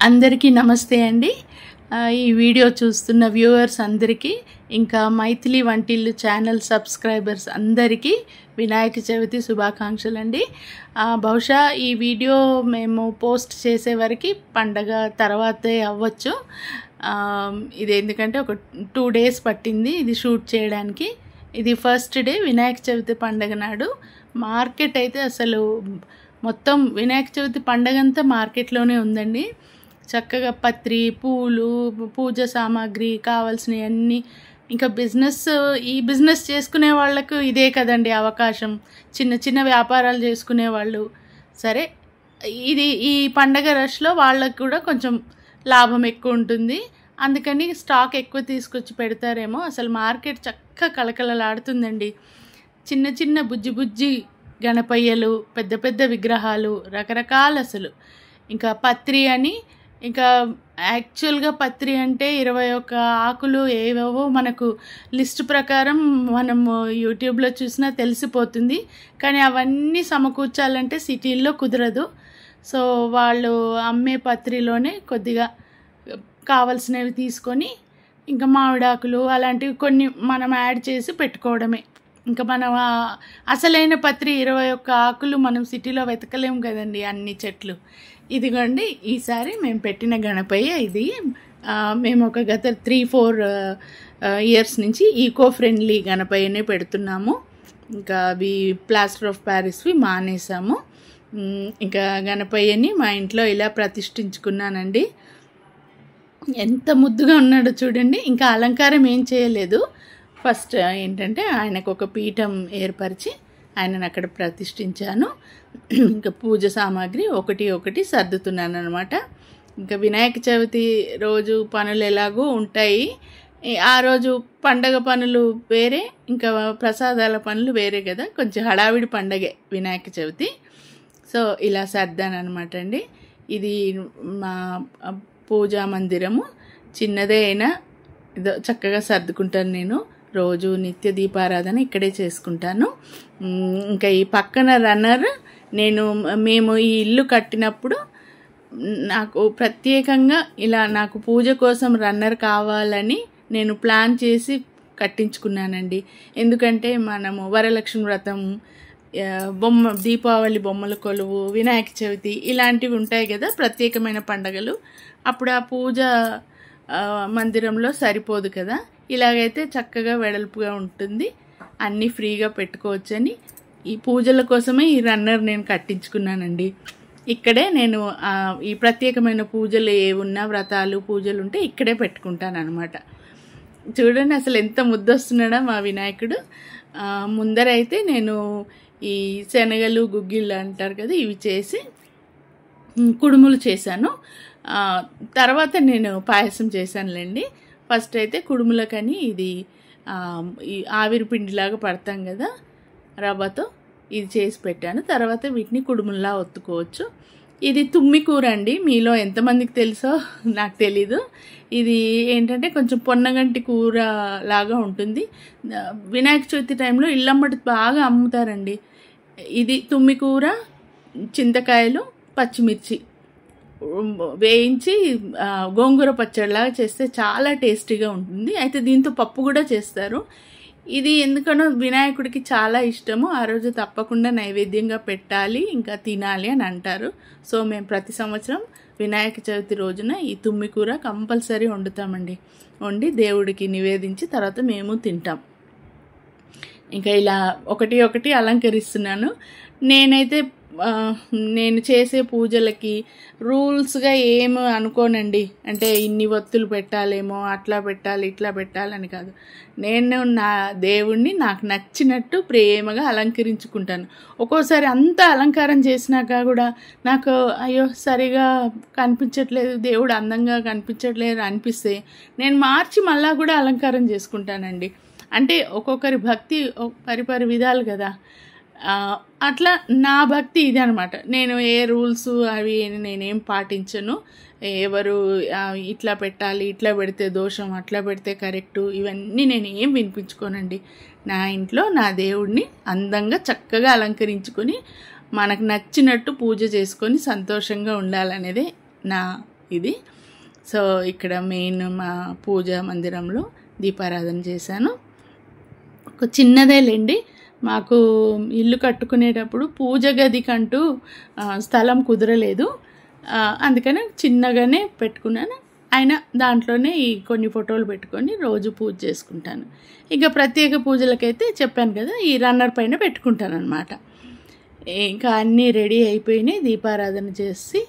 అందరికీ నమస్తే అండి. ఈ వీడియో చూస్తున్న వ్యూవర్స్ అందరికీ, ఇంకా మైథిలి వంటిల్లు ఛానల్ సబ్స్క్రైబర్స్ అందరికీ వినాయక చవితి శుభాకాంక్షలు అండి. బహుశా ఈ వీడియో మేము పోస్ట్ చేసే వరకు పండగ తర్వాతే అవ్వచ్చు. ఇది ఎందుకంటే ఒక 2 days పట్టింది ఇది షూట్ చేయడానికి. ఇది ఫస్ట్ డే వినాయక చవితి పండగ నాడు. మార్కెట్ అయితే అసలు మొత్తం వినాయక చవితి పండగంతా మార్కెట్లోనే ఉందండి. చక్కగా పత్రి, పూలు, పూజ సామాగ్రి కావాల్సినవన్నీ. ఇంకా ఈ బిజినెస్ చేసుకునే వాళ్ళకు ఇదే కదండి అవకాశం. చిన్న చిన్న వ్యాపారాలు చేసుకునే వాళ్ళు సరే, ఈ పండగ రష్లో వాళ్ళకు కూడా కొంచెం లాభం ఎక్కువ ఉంటుంది. అందుకని స్టాక్ ఎక్కువ తీసుకొచ్చి పెడతారేమో. అసలు మార్కెట్ చక్కగా కలకలలాడుతుందండి. చిన్న చిన్న బుజ్జి గణపయ్యలు, పెద్ద పెద్ద విగ్రహాలు, రకరకాలు. అసలు ఇంకా పత్రి అని, ఇంకా యాక్చువల్గా పత్రి అంటే 21 ఆకులు ఏవేవో మనకు లిస్ట్ ప్రకారం మనము యూట్యూబ్లో చూసినా తెలిసిపోతుంది. కానీ అవన్నీ సమకూర్చాలంటే సిటీల్లో కుదరదు. సో వాళ్ళు అమ్మే పత్రిలోనే కొద్దిగా కావలసినవి తీసుకొని ఇంకా మామిడాకులు అలాంటివి కొన్ని మనం యాడ్ చేసి పెట్టుకోవడమే. ఇంకా మనం అసలైన పత్రి 21 ఆకులు మనం సిటీలో వెతకలేము కదండి, అన్ని చెట్లు. ఇదిగోండి ఈసారి మేము పెట్టిన గణపయ్య ఇది. మేము ఒక గత 3-4 years నుంచి ఈకో ఫ్రెండ్లీ గణపయ్యనే పెడుతున్నాము. ఇంకా అవి ప్లాస్టర్ ఆఫ్ ప్యారిస్వి మానేసాము. ఇంకా గణపయ్యని మా ఇంట్లో ఇలా ప్రతిష్ఠించుకున్నానండి. ఎంత ముద్దుగా ఉన్నాడో చూడండి. ఇంకా అలంకారం ఏం చేయలేదు. ఫస్ట్ ఏంటంటే ఆయనకు ఒక పీఠం ఏర్పరిచి ఆయనను అక్కడ ప్రతిష్ఠించాను. ఇంకా పూజ సామాగ్రి ఒకటి సర్దుతున్నాను అనమాట. ఇంకా వినాయక చవితి రోజు పనులు ఎలాగో ఉంటాయి. ఆ రోజు పండగ పనులు వేరే, ఇంకా ప్రసాదాల పనులు వేరే కదా. కొంచెం హడావిడి పండగే వినాయక చవితి. సో ఇలా సర్దాను అనమాట అండి. ఇది మా పూజా మందిరము. చిన్నదే అయినా ఇదో చక్కగా సర్దుకుంటాను నేను. రోజు నిత్య దీపారాధన ఇక్కడే చేసుకుంటాను. ఇంకా ఈ పక్కన రన్నర్ మేము ఈ ఇల్లు కట్టినప్పుడు నాకు ప్రత్యేకంగా ఇలా నాకు పూజ కోసం రన్నర్ కావాలని నేను ప్లాన్ చేసి కట్టించుకున్నానండి. ఎందుకంటే మనము వరలక్ష్మి వ్రతం, దీపావళి బొమ్మల కొలువు, వినాయక చవితి ఇలాంటివి ఉంటాయి కదా ప్రత్యేకమైన పండగలు. అప్పుడు ఆ పూజ మందిరంలో సరిపోదు కదా. ఇలాగైతే చక్కగా వెడల్పుగా ఉంటుంది, అన్నీ ఫ్రీగా పెట్టుకోవచ్చని ఈ పూజల కోసమే ఈ రన్నర్ నేను కట్టించుకున్నానండి. ఇక్కడే నేను ఈ ప్రత్యేకమైన పూజలు ఏమున్నా, వ్రతాలు పూజలు ఉంటే ఇక్కడే పెట్టుకుంటాను అనమాట. చూడండి అసలు ఎంత ముద్దొస్తున్నాడో మా వినాయకుడు. ముందరైతే నేను ఈ శనగలు, గుగ్గిళ్ళు అంటారు కదా, ఇవి చేసి కుడుములు చేశాను. తర్వాత నేను పాయసం చేశానులేండి. ఫస్ట్ అయితే కుడుములకని ఇది ఈ ఆవిరి పిండిలాగా పడతాం కదా రవ్వతో, ఇది చేసి పెట్టాను. తర్వాత వీటిని కుడుముల్లా ఒత్తుకోవచ్చు. ఇది తుమ్మి కూర అండి. మీలో ఎంతమందికి తెలుసో నాకు తెలీదు. ఇది ఏంటంటే కొంచెం పొన్నగంటి కూర లాగా ఉంటుంది. వినాయక చవితి టైంలో ఇళ్ళమ్మటి బాగా అమ్ముతారండి. ఇది తుమ్మి కూర, చింతకాయలు, పచ్చిమిర్చి వేయించి గోంగూర పచ్చడిలాగా చేస్తే చాలా టేస్టీగా ఉంటుంది. అయితే దీంతో పప్పు కూడా చేస్తారు. ఇది ఎందుకనో వినాయకుడికి చాలా ఇష్టము. ఆ రోజు తప్పకుండా నైవేద్యంగా పెట్టాలి, ఇంకా తినాలి అని అంటారు. సో మేము ప్రతి సంవత్సరం వినాయక చవితి రోజున ఈ తుమ్మి కూర కంపల్సరీ వండుతామండి. వండి దేవుడికి నివేదించి తర్వాత మేము తింటాం. ఇంకా ఇలా ఒకటి అలంకరిస్తున్నాను. నేనైతే నేను చేసే పూజలకి రూల్స్గా ఏమి అనుకోనండి. అంటే ఇన్ని ఒత్తులు పెట్టాలేమో, అట్లా పెట్టాలి, ఇట్లా పెట్టాలని కాదు. నేను నా దేవుణ్ణి నాకు నచ్చినట్టు ప్రేమగా అలంకరించుకుంటాను. ఒక్కోసారి అంత అలంకారం చేసినాక కూడా నాకు అయ్యో సరిగా కనిపించట్లేదు, దేవుడు అందంగా కనిపించట్లేదు అనిపిస్తే నేను మార్చి మళ్ళా కూడా అలంకారం చేసుకుంటానండి. అంటే ఒక్కొక్కరి భక్తి పరిపరి విధాలు కదా. అట్లా నా భక్తి ఇది అనమాట. నేను ఏ రూల్స్ అవి నేనేం పాటించను. ఎవరు ఇట్లా పెట్టాలి, ఇట్లా పెడితే దోషం, అట్లా పెడితే కరెక్టు, ఇవన్నీ నేను ఏం వినిపించుకోనండి. నా ఇంట్లో నా దేవుడిని అందంగా చక్కగా అలంకరించుకొని మనకు నచ్చినట్టు పూజ చేసుకొని సంతోషంగా ఉండాలనేదే నా ఇది. సో ఇక్కడ మెయిన్ మా పూజా మందిరంలో దీపారాధన చేశాను. ఒక చిన్నదేలేండి, మాకు ఇల్లు కట్టుకునేటప్పుడు పూజ గదికంటూ స్థలం కుదరలేదు, అందుకని చిన్నగానే పెట్టుకున్నాను. అయినా దాంట్లోనే ఈ కొన్ని ఫోటోలు పెట్టుకొని రోజు పూజ చేసుకుంటాను. ఇంకా ప్రత్యేక పూజలకైతే చెప్పాను కదా, ఈ రన్నర్ పైన పెట్టుకుంటాను అనమాట. ఇంకా అన్నీ రెడీ అయిపోయినాయి. దీపారాధన చేసి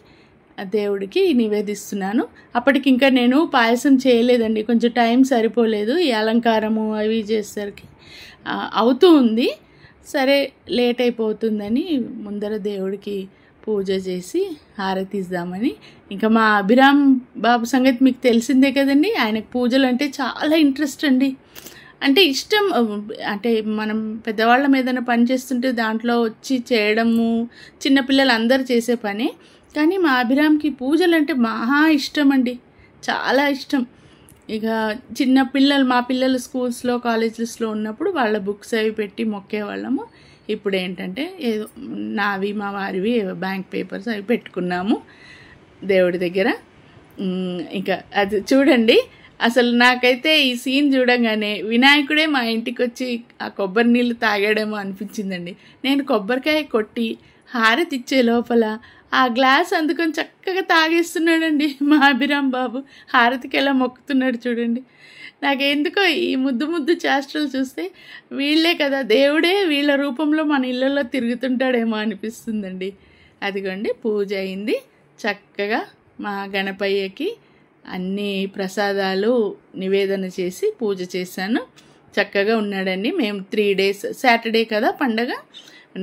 దేవుడికి నివేదిస్తున్నాను. అప్పటికి ఇంకా నేను పాయసం చేయలేదండి, కొంచెం టైం సరిపోలేదు. ఈ అలంకారము అవి చేసేసరికి అవుతూ ఉంది. సరే లేట్ అయిపోతుందని ముందర దేవుడికి పూజ చేసి హారతి ఇద్దామని. ఇంకా మా అభిరామ్ బాబు సంగతి మీకు తెలిసిందే కదండి, ఆయనకు పూజలు అంటే చాలా ఇంట్రెస్ట్ అండి. అంటే ఇష్టం, అంటే మనం పెద్దవాళ్ళం ఏదైనా పని చేస్తుంటే దాంట్లో వచ్చి చేయడము చిన్నపిల్లలు అందరూ చేసే పనే, కానీ మా అభిరామ్కి పూజలు అంటే మహా ఇష్టం అండి, చాలా ఇష్టం. ఇక చిన్న పిల్లలు, మా పిల్లలు స్కూల్స్లో కాలేజెస్లో ఉన్నప్పుడు వాళ్ళ బుక్స్ అవి పెట్టి మొక్కేవాళ్ళము. ఇప్పుడు ఏంటంటే ఏదో నావి మా వారివి బ్యాంక్ పేపర్స్ అవి పెట్టుకున్నాము దేవుడి దగ్గర. ఇంకా అది చూడండి, అసలు నాకైతే ఈ సీన్ చూడంగానే వినాయకుడే మా ఇంటికి వచ్చి ఆ కొబ్బరి నీళ్ళు తాగాడేమో అనిపించిందండి. నేను కొబ్బరికాయ కొట్టి హారతి ఇచ్చే లోపల ఆ గ్లాస్ అందుకొని చక్కగా తాగేస్తున్నాడండి మా అభిరామ్ బాబు. హారతికి ఎలా మొక్కుతున్నాడు చూడండి. నాకెందుకో ఈ ముద్దు చేష్టలు చూస్తే వీళ్ళే కదా, దేవుడే వీళ్ళ రూపంలో మన ఇళ్ళల్లో తిరుగుతుంటాడేమో అనిపిస్తుందండి. అదిగోండి పూజ అయింది. చక్కగా మా గణపయ్యకి అన్ని ప్రసాదాలు నివేదన చేసి పూజ చేశాను. చక్కగా ఉన్నాడండి. మేము 3 days, సాటర్డే కదా పండగ,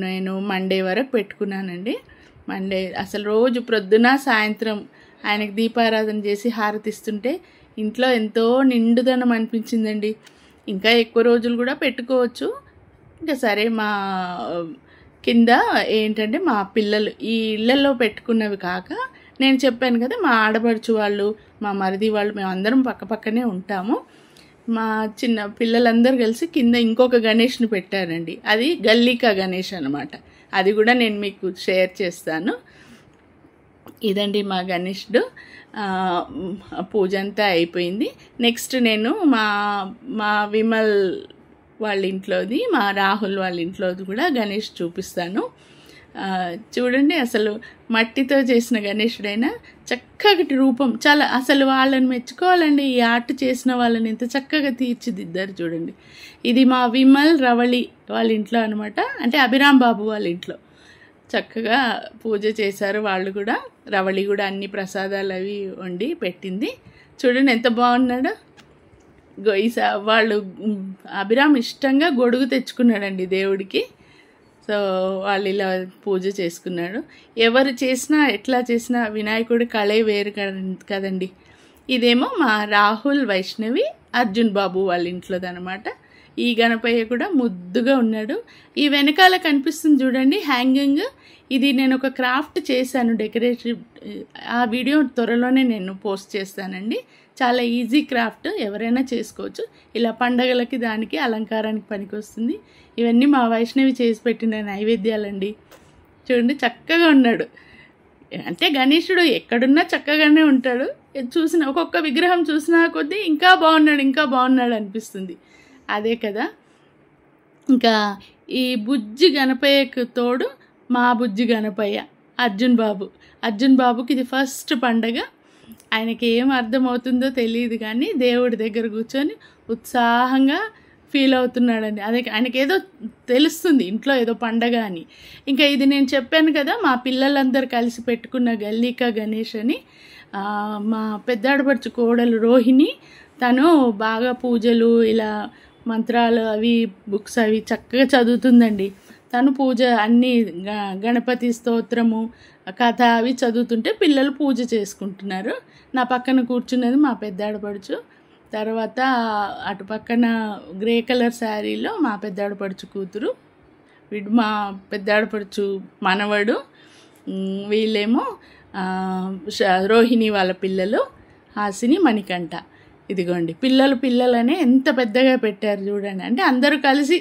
నేను మండే వరకు పెట్టుకున్నానండి. మండే అసలు రోజు ప్రొద్దున సాయంత్రం ఆయనకి దీపారాధన చేసి హారతిస్తుంటే ఇంట్లో ఎంతో నిండుదనం అనిపించిందండి. ఇంకా ఎక్కువ రోజులు కూడా పెట్టుకోవచ్చు. ఇంకా సరే మా కింద ఏంటంటే మా పిల్లలు ఈ ఇళ్లలో పెట్టుకున్నవి కాక, నేను చెప్పాను కదా మా ఆడపడుచు వాళ్ళు మా మరిది వాళ్ళు మేమందరం పక్కపక్కనే ఉంటాము. మా చిన్న పిల్లలందరూ కలిసి కింద ఇంకొక గణేష్ని పెట్టారండి. అది గల్లీకా గణేష్ అనమాట. అది కూడా నేను మీకు షేర్ చేస్తాను. ఇదండి మా గణేష్డు. పూజ అంతా అయిపోయింది. నెక్స్ట్ నేను మా విమల్ వాళ్ళ ఇంట్లోది, మా రాహుల్ వాళ్ళ ఇంట్లోది కూడా గణేష్ చూపిస్తాను. చూడండి, అసలు మట్టితో చేసిన గణేశుడైనా చక్కటి రూపం, చాలా అసలు వాళ్ళని మెచ్చుకోవాలండి. ఈ ఆర్ట్ చేసిన వాళ్ళని ఎంత చక్కగా తీర్చిదిద్దారు చూడండి. ఇది మా విమల్ రవళి వాళ్ళ ఇంట్లో అనమాట, అంటే అభిరామ్ బాబు వాళ్ళ ఇంట్లో చక్కగా పూజ చేశారు వాళ్ళు కూడా. రవళి కూడా అన్ని ప్రసాదాలు అవి వండి పెట్టింది. చూడండి ఎంత బాగున్నాడో. వాళ్ళు అభిరామ్ ఇష్టంగా గొడుగు తెచ్చుకున్నాడండి దేవుడికి. సో వాళ్ళు ఇలా పూజ చేసుకున్నాడు. ఎవరు చేసినా ఎట్లా చేసినా వినాయకుడి కళే వేరు కదండి. ఇదేమో మా రాహుల్, వైష్ణవి, అర్జున్ బాబు వాళ్ళ ఇంట్లోదనమాట. ఈ గణపయ్య కూడా ముద్దుగా ఉన్నాడు. ఈ వెనకాల కనిపిస్తుంది చూడండి హ్యాంగింగ్, ఇది నేను ఒక క్రాఫ్ట్ చేశాను, డెకరేటివ్. ఆ వీడియో త్వరలోనే నేను పోస్ట్ చేస్తానండి. చాలా ఈజీ క్రాఫ్ట్, ఎవరైనా చేసుకోవచ్చు. ఇలా పండగలకి దానికి అలంకారానికి పనికి వస్తుంది. ఇవన్నీ మా వైష్ణవి చేసి పెట్టిన నైవేద్యాలండి. చూడండి చక్కగా ఉన్నాడు. అంటే గణేశుడు ఎక్కడున్నా చక్కగానే ఉంటాడు. చూసిన ఒక్కొక్క విగ్రహం చూసినా కొద్దీ ఇంకా బాగున్నాడు అనిపిస్తుంది. అదే కదా. ఇంకా ఈ బుజ్జి గణపయ్యకు తోడు మా బుజ్జి గణపయ్య అర్జున్ బాబుకి ఇది ఫస్ట్ పండగ. ఆయనకి ఏం అర్థమవుతుందో తెలియదు కానీ దేవుడి దగ్గర కూర్చొని ఉత్సాహంగా ఫీల్ అవుతున్నాడండి. అదే ఆయనకి ఏదో తెలుస్తుంది ఇంట్లో ఏదో పండగ అని. ఇంకా ఇది నేను చెప్పాను కదా మా పిల్లలందరూ కలిసి పెట్టుకున్న గల్లీకా గణేష్ అని. మా పెద్దాడపడుచు కోడలు రోహిణి, తను బాగా పూజలు ఇలా మంత్రాలు అవి బుక్స్ అవి చక్కగా చదువుతుందండి. తను పూజ అన్నీ గణపతి స్తోత్రము కథ అవి చదువుతుంటే పిల్లలు పూజ చేసుకుంటున్నారు. నా పక్కన కూర్చున్నది మా పెద్దాడపడుచు. తర్వాత అటు పక్కన గ్రే కలర్ శారీలో మా పెద్దాడపడుచు కూతురు, వీడు మా పెద్దాడపడుచు మనవడు. వీళ్ళేమో రోహిణి వాళ్ళ పిల్లలు హాసిని, మణికంఠ. ఇదిగోండి పిల్లలనే ఎంత పెద్దగా పెట్టారు చూడండి. అంటే అందరూ కలిసి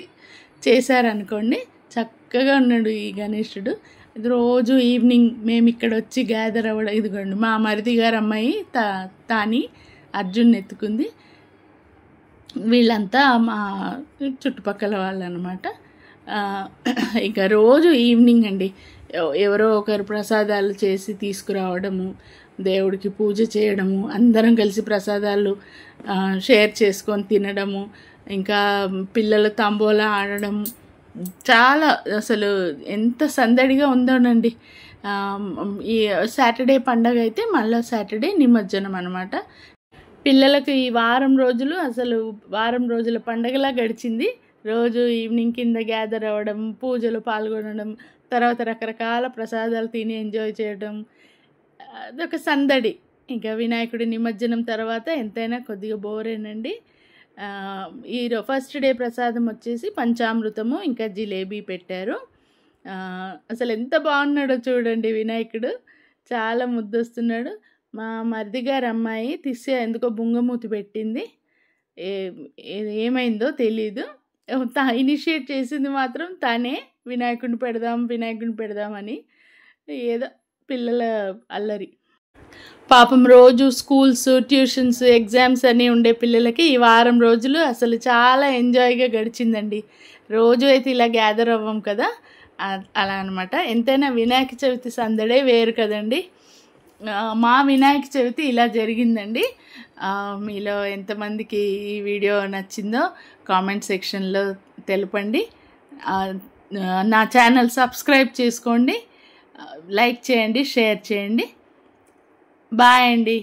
చేశారనుకోండి. చక్కగా ఉన్నాడు ఈ గణేశుడు. ఇది రోజు ఈవినింగ్ మేము ఇక్కడ వచ్చి గ్యాదర్ అవ్వడం. ఇదిగోండి మా మరిది గారు అమ్మాయి తాని అర్జున్ ఎత్తుకుంది. వీళ్ళంతా మా చుట్టుపక్కల వాళ్ళు అనమాట. ఇంకా రోజు ఈవినింగ్ అండి ఎవరో ఒకరు ప్రసాదాలు చేసి తీసుకురావడము, దేవుడికి పూజ చేయడము, అందరం కలిసి ప్రసాదాలు షేర్ చేసుకొని తినడము, ఇంకా పిల్లలు తంబోలా ఆడడము, చాలా అసలు ఎంత సందడిగా ఉందోనండి. ఈ సాటర్డే పండగ అయితే మళ్ళీ సాటర్డే నిమజ్జనం అనమాట. పిల్లలకు ఈ వారం రోజులు అసలు వారం రోజుల పండగలా గడిచింది. రోజు ఈవినింగ్ కింద గ్యాదర్ అవ్వడం, పూజలు పాల్గొనడం, తర్వాత రకరకాల ప్రసాదాలు తిని ఎంజాయ్ చేయడం, అదొక సందడి. ఇంకా వినాయకుడి నిమజ్జనం తర్వాత ఎంతైనా కొద్దిగా బోరేనండి. ఫస్ట్ డే ప్రసాదం వచ్చేసి పంచామృతము ఇంకా జిలేబీ పెట్టారు. అసలు ఎంత బాగున్నాడో చూడండి వినాయకుడు, చాలా ముద్దొస్తున్నాడు. మా మరిది గారి అమ్మాయి తిస్సే ఎందుకో బుంగమూతి పెట్టింది, ఏమైందో తెలీదు. ఇనిషియేట్ చేసింది మాత్రం తానే, వినాయకుడిని పెడదామని. ఏదో పిల్లల అల్లరి. పాపం రోజు స్కూల్స్, ట్యూషన్స్, ఎగ్జామ్స్ అన్నీ ఉండే పిల్లలకి ఈ వారం రోజులు అసలు చాలా ఎంజాయ్గా గడిచిందండి. రోజు అయితే ఇలా గ్యాదర్ అవ్వం కదా, అలా అనమాట. ఎంతైనా వినాయక చవితి సందడే వేరు కదండి. మా వినాయక చవితి ఇలా జరిగిందండి. మీలో ఎంతమందికి ఈ వీడియో నచ్చిందో కామెంట్ సెక్షన్లో తెలపండి. నా ఛానల్ సబ్స్క్రైబ్ చేసుకోండి, లైక్ చేయండి, షేర్ చేయండి. బాయ్ అండి.